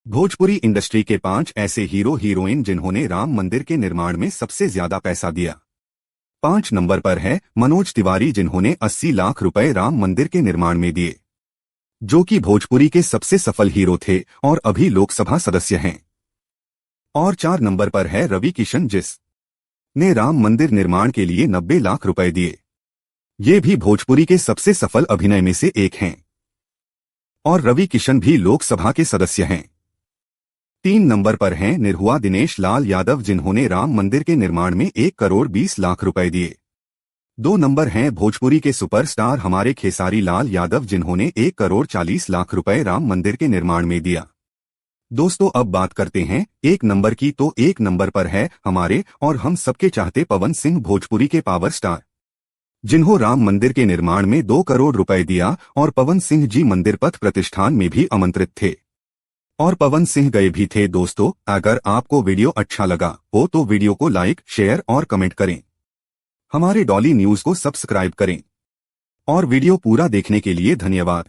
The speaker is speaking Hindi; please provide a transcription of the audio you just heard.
भोजपुरी इंडस्ट्री के 5 ऐसे हीरो हीरोइन जिन्होंने राम मंदिर के निर्माण में सबसे ज्यादा पैसा दिया। 5 नंबर पर है मनोज तिवारी जिन्होंने 80 लाख रुपए राम मंदिर के निर्माण में दिए, जो कि भोजपुरी के सबसे सफल हीरो थे और अभी लोकसभा सदस्य हैं। और 4 नंबर पर है रवि किशन जिस ने राम मंदिर निर्माण के लिए 90 लाख रुपए दिए। ये भी भोजपुरी के सबसे सफल अभिनय में से एक हैं और रवि किशन भी लोकसभा के सदस्य हैं। 3 नंबर पर हैं निरहुआ दिनेश लाल यादव जिन्होंने राम मंदिर के निर्माण में 1 करोड़ 20 लाख रुपए दिए। 2 नंबर हैं भोजपुरी के सुपरस्टार हमारे खेसारी लाल यादव जिन्होंने 1 करोड़ 40 लाख रुपए राम मंदिर के निर्माण में दिया। दोस्तों अब बात करते हैं 1 नंबर की, तो 1 नंबर पर है हमारे और हम सबके चाहते पवन सिंह, भोजपुरी के पावर स्टार, जिन्हों राम मंदिर के निर्माण में 2 करोड़ रुपए दिया और पवन सिंह जी मंदिर पथ प्रतिष्ठान में भी आमंत्रित थे और पवन सिंह गए भी थे। दोस्तों अगर आपको वीडियो अच्छा लगा हो तो वीडियो को लाइक, शेयर और कमेंट करें। हमारे डॉली न्यूज को सब्सक्राइब करें और वीडियो पूरा देखने के लिए धन्यवाद।